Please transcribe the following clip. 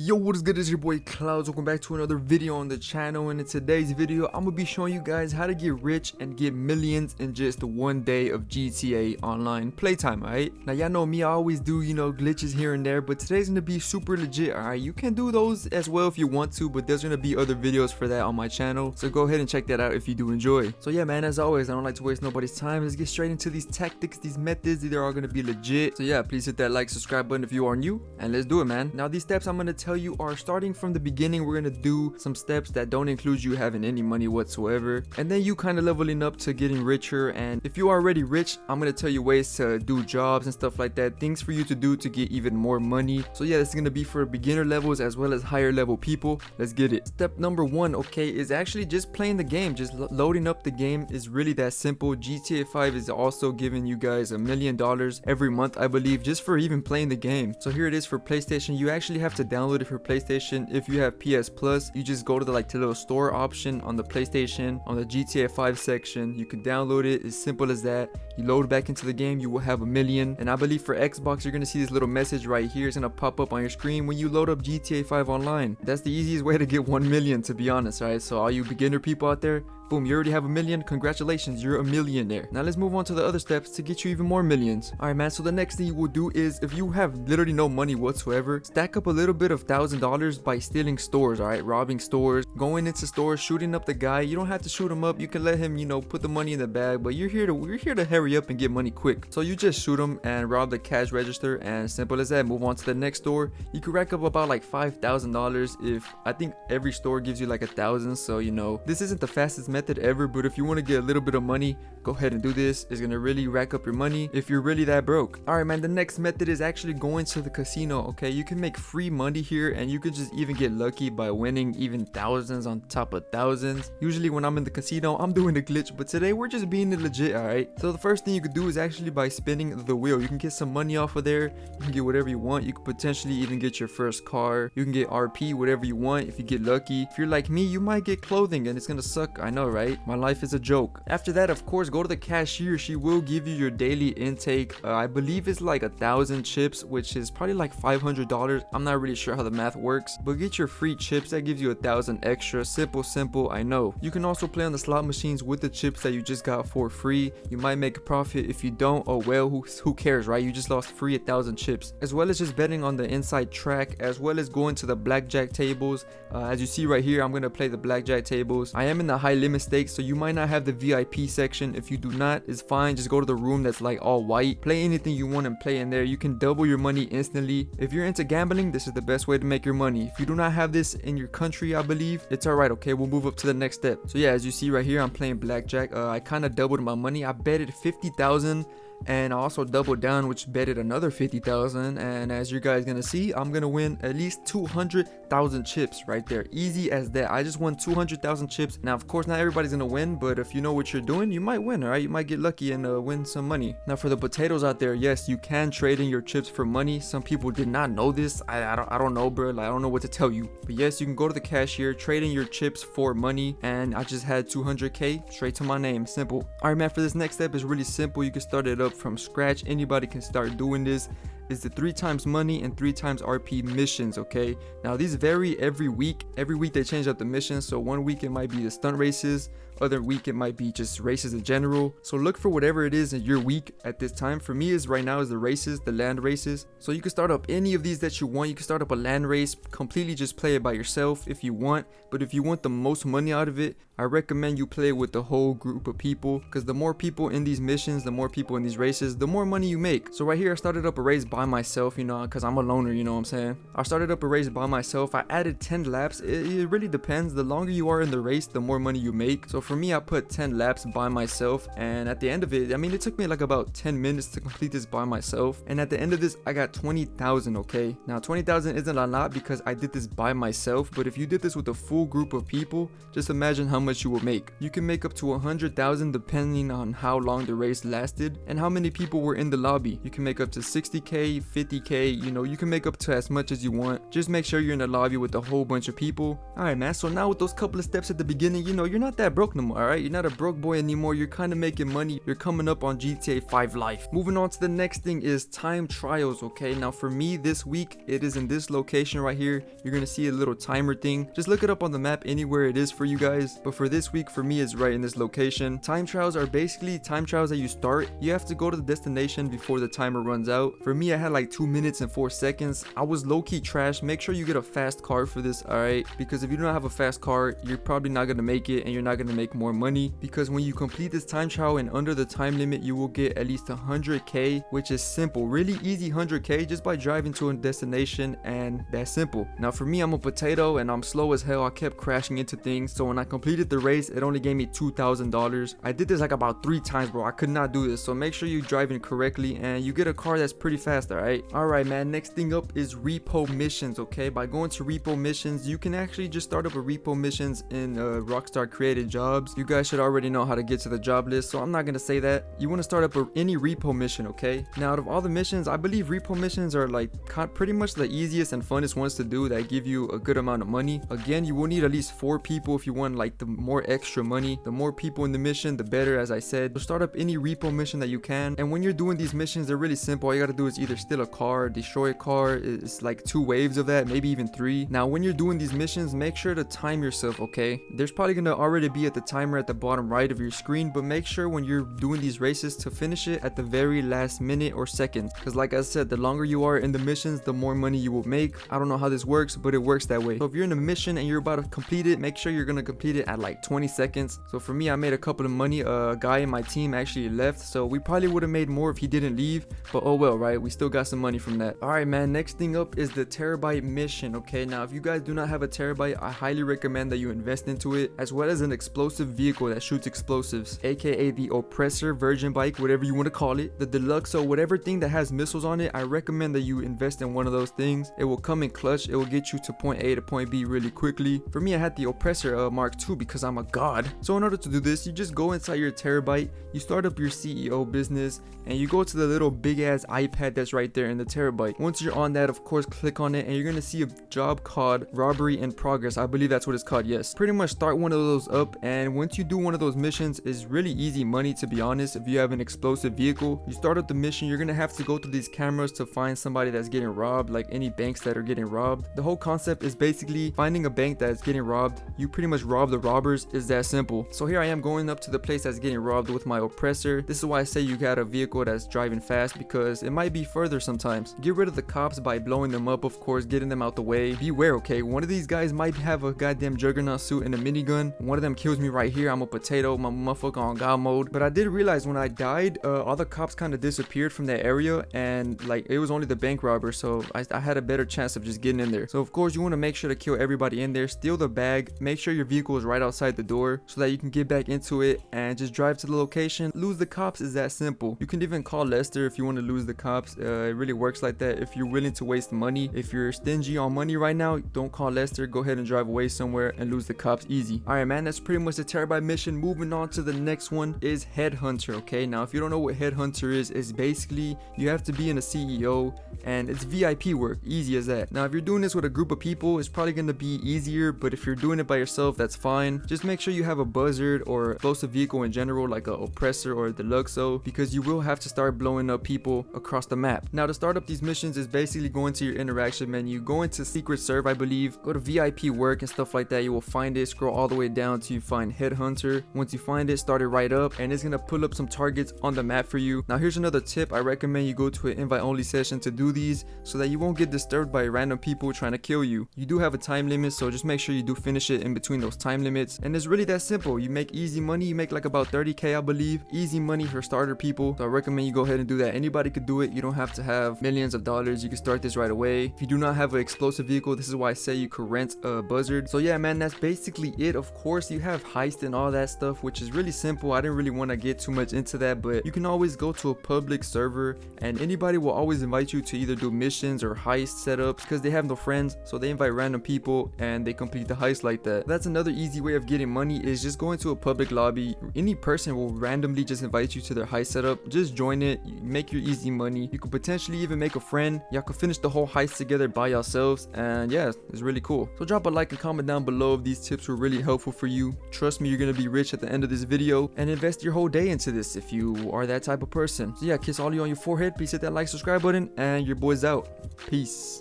Yo, what is good? It's your boy Clouds. Welcome back to another video on the channel, and in today's video I'm gonna be showing you guys how to get rich and get millions in just one day of GTA online playtime. Alright, now y'all know me, I always do glitches here and there, but today's gonna be super legit. Alright, you can do those as well if you want to, but there's gonna be other videos for that on my channel, so go ahead and check that out if you do enjoy. So yeah man, as always, I don't like to waste nobody's time. Let's get straight into these tactics, these methods. They're all gonna be legit, so yeah, please hit that like, subscribe button if you are new, and let's do it, man. Now these steps I'm gonna tell you are starting from the beginning. We're gonna do some steps that don't include you having any money whatsoever, and then you kind of leveling up to getting richer. And if you are already rich, I'm gonna tell you ways to do jobs and stuff like that, things for you to do to get even more money. So yeah, this is gonna be for beginner levels as well as higher level people. Let's get it. Step number one, okay, is actually just playing the game. Just loading up the game is really that simple. GTA 5 is also giving you guys $1 million every month, I believe, just for even playing the game. So here it is for PlayStation. You actually have to download it for PlayStation. If you have PS Plus, you just go to the little store option on the PlayStation, on the GTA 5 section. You can download it. It's simple as that. You load back into the game, you will have $1 million. And I believe for Xbox, you're gonna see this little message right here. It's gonna pop up on your screen when you load up GTA 5 online. That's the easiest way to get 1 million, to be honest. Right, so all you beginner people out there, boom, you already have $1 million. Congratulations, you're a millionaire. Now let's move on to the other steps to get you even more millions. Alright man, so the next thing you will do is, if you have literally no money whatsoever, stack up a little bit of $1,000 by stealing stores. Alright, robbing stores, going into stores, shooting up the guy. You don't have to shoot him up, you can let him put the money in the bag, but we're here to hurry up and get money quick. So you just shoot him and rob the cash register, and simple as that. Move on to the next store. You can rack up about like $5,000. If I think every store gives you like 1,000, so this isn't the fastest method ever, but if you want to get a little bit of money, go ahead and do this. It's gonna really rack up your money if you're really that broke. All right man, the next method is actually going to the casino. Okay, you can make free money here, and you can just even get lucky by winning even thousands on top of thousands. Usually when I'm in the casino, I'm doing the glitch, but today we're just being legit. All right, so the first thing you could do is actually by spinning the wheel. You can get some money off of there. You can get whatever you want. You could potentially even get your first car. You can get RP, whatever you want if you get lucky. If you're like me, you might get clothing, and it's gonna suck, I know, right? My life is a joke. After that, of course, go to the cashier. She will give you your daily intake. I believe it's like 1,000 chips, which is probably like $500. I'm not really sure how the math works, but get your free chips. That gives you 1,000 extra. Simple, I know. You can also play on the slot machines with the chips that you just got for free. You might make a profit. If you don't, oh well, who cares, right? You just lost free 1,000 chips. As well as just betting on the inside track, as well as going to the blackjack tables. As you see right here, I'm gonna play the blackjack tables. I am in the high limit stakes, so you might not have the VIP section. If you do not, it's fine. Just go to the room that's like all white. Play anything you want and play in there. You can double your money instantly. If you're into gambling, this is the best way to make your money. If you do not have this in your country, I believe, it's alright. Okay, we'll move up to the next step. So yeah, as you see right here, I'm playing blackjack. I kind of doubled my money. I betted 50,000. And I also doubled down, which betted another 50,000. And as you guys gonna see, I'm gonna win at least 200,000 chips right there. Easy as that. I just won 200,000 chips. Now of course not everybody's gonna win, but if you know what you're doing, you might win. All right, you might get lucky and win some money. Now for the potatoes out there, yes, you can trade in your chips for money. Some people did not know this. I don't know, bro. Like, I don't know what to tell you, but yes, you can go to the cashier, trade in your chips for money, and I just had 200k straight to my name. Simple. All right man, for this next step is really simple. You can start it up from scratch. Anybody can start doing this. Is the 3 times money and 3 times RP missions. Okay, now these vary every week. Every week they change up the missions. So one week it might be the stunt races, other week it might be just races in general. So look for whatever it is in your week at this time. For me, is right now is the races, the land races. So you can start up any of these that you want. You can start up a land race, completely just play it by yourself if you want, but if you want the most money out of it, I recommend you play with the whole group of people, because the more people in these missions, the more people in these races, the more money you make. So right here I started up a race by myself, because I'm a loner, you know what I'm saying. I started up a race by myself. I added 10 laps. It really depends. The longer you are in the race, the more money you make. So for me, I put 10 laps by myself, and at the end of it, I mean, it took me like about 10 minutes to complete this by myself, and at the end of this I got 20,000. Okay, now 20,000 isn't a lot because I did this by myself, but if you did this with a full group of people, just imagine how much you will make. You can make up to 100,000 depending on how long the race lasted and how many people were in the lobby. You can make up to 60k, 40k, 50k, you know, you can make up to as much as you want. Just make sure you're in a lobby with a whole bunch of people. Alright man, so now with those couple of steps at the beginning, you know, you're not that broke no more, alright? You're not a broke boy anymore. You're kind of making money. You're coming up on GTA 5 life. Moving on to the next thing is time trials, okay? Now for me this week, it is in this location right here. You're gonna see a little timer thing. Just look it up on the map anywhere it is for you guys. But for this week, for me, it's right in this location. Time trials are basically time trials that you start. You have to go to the destination before the timer runs out. For me, I had like 2 minutes and 4 seconds. I was low-key trash. Make sure you get a fast car for this, alright? Because if you don't have a fast car, you're probably not gonna make it and you're not gonna make more money. Because when you complete this time trial and under the time limit, you will get at least 100k, which is simple. Really easy 100k just by driving to a destination, and that's simple. Now for me, I'm a potato and I'm slow as hell. I kept crashing into things. So when I completed the race, it only gave me $2,000. I did this like about 3 times, bro. I could not do this. So make sure you driving correctly and you get a car that's pretty fast, alright? Alright man, next thing up is repo missions, okay? By going to repo missions, you can actually just start up a repo missions in Rockstar created jobs. You guys should already know how to get to the job list, so I'm not gonna say that. You want to start up any repo mission, okay? Now out of all the missions, I believe repo missions are like pretty much the easiest and funnest ones to do that give you a good amount of money. Again, you will need at least 4 people if you want like the more extra money. The more people in the mission, the better, as I said. So start up any repo mission that you can. And when you're doing these missions, they're really simple. All you gotta do is either steal a car, destroy a car. It's like 2 waves of that, maybe even 3. Now when you're doing these missions, make sure to time yourself, okay? There's probably gonna already be at the timer at the bottom right of your screen, but make sure when you're doing these races to finish it at the very last minute or seconds. Because like I said, the longer you are in the missions, the more money you will make. I don't know how this works, but it works that way. So if you're in a mission and you're about to complete it, make sure you're gonna complete it at like 20 seconds. So for me, I made a couple of money. A guy in my team actually left, so we probably would have made more if he didn't leave, but oh well, right? We still got some money from that. All right man, next thing up is the terabyte mission, okay? Now if you guys do not have a terabyte, I highly recommend that you invest into it, as well as an explosive vehicle that shoots explosives, aka the oppressor, virgin bike, whatever you want to call it, the deluxe, or whatever thing that has missiles on it. I recommend that you invest in one of those things. It will come in clutch. It will get you to point A to point B really quickly. For me, I had the oppressor Mark II because I'm a god. So in order to do this, you just go inside your terabyte, you start up your CEO business, and you go to the little big ass iPad that's right there in the terabyte. Once you're on that, of course, click on it and you're gonna see a job called robbery in progress. I believe that's what it's called. Yes, pretty much start one of those up, and once you do one of those missions, it's really easy money, to be honest. If you have an explosive vehicle, you start up the mission, you're gonna have to go to these cameras to find somebody that's getting robbed, like any banks that are getting robbed. The whole concept is basically finding a bank that's getting robbed. You pretty much rob the robbers. Is that simple. So here I am going up to the place that's getting robbed with my oppressor. This is why I say you got a vehicle that's driving fast, because it might be further sometimes. Get rid of the cops by blowing them up, of course, getting them out the way. Beware, okay? One of these guys might have a goddamn juggernaut suit and a minigun. One of them kills me right here. I'm a potato, my motherfucker on god mode. But I did realize when I died, all the cops kind of disappeared from that area, and like it was only the bank robber, so I had a better chance of just getting in there. So of course you want to make sure to kill everybody in there, steal the bag, make sure your vehicle is right outside the door so that you can get back into it and just drive to the location. Lose the cops is that simple. You can even call Lester if you want to lose the cops. It really works like that if you're willing to waste money. If you're stingy on money right now, don't call Lester. Go ahead and drive away somewhere and lose the cops easy. All right man, that's pretty much the terabyte mission. Moving on to the next one is headhunter, okay? Now if you don't know what headhunter is, it's basically you have to be in a CEO and it's VIP work, easy as that. Now if you're doing this with a group of people, it's probably going to be easier, but if you're doing it by yourself, that's fine. Just make sure you have a buzzard or explosive vehicle in general, like a oppressor or a deluxo, because you will have to start blowing up people across the map. Now to start up these missions is basically go into your interaction menu, go into secret serve, I believe, go to VIP work and stuff like that. You will find it, scroll all the way down till you find headhunter. Once you find it, start it right up and it's gonna pull up some targets on the map for you. Now here's another tip. I recommend you go to an invite only session to do these so that you won't get disturbed by random people trying to kill you. You do have a time limit, so just make sure you do finish it in between those time limits, and it's really that simple. You make easy money. You make like about 30k, I believe. Easy money for starter people, so I recommend you go ahead and do that. Anybody could do it. You don't have to have millions of dollars. You can start this right away. If you do not have an explosive vehicle, this is why I say you could rent a buzzard. So yeah man, that's basically it. Of course you have heist and all that stuff, which is really simple. I didn't really want to get too much into that, but you can always go to a public server and anybody will always invite you to either do missions or heist setups because they have no friends, so they invite random people and they complete the heist like that. That's another easy way of getting money, is just going to a public lobby. Any person will randomly just invite you to their heist setup. Just join it, you make your easy money. You could potentially even make a friend. Y'all could finish the whole heist together by yourselves, and yeah, it's really cool. So drop a like and comment down below if these tips were really helpful for you. Trust me, you're gonna be rich at the end of this video, and invest your whole day into this if you are that type of person. So yeah, kiss all of you on your forehead. Please hit that like, subscribe button, and your boy's out. Peace.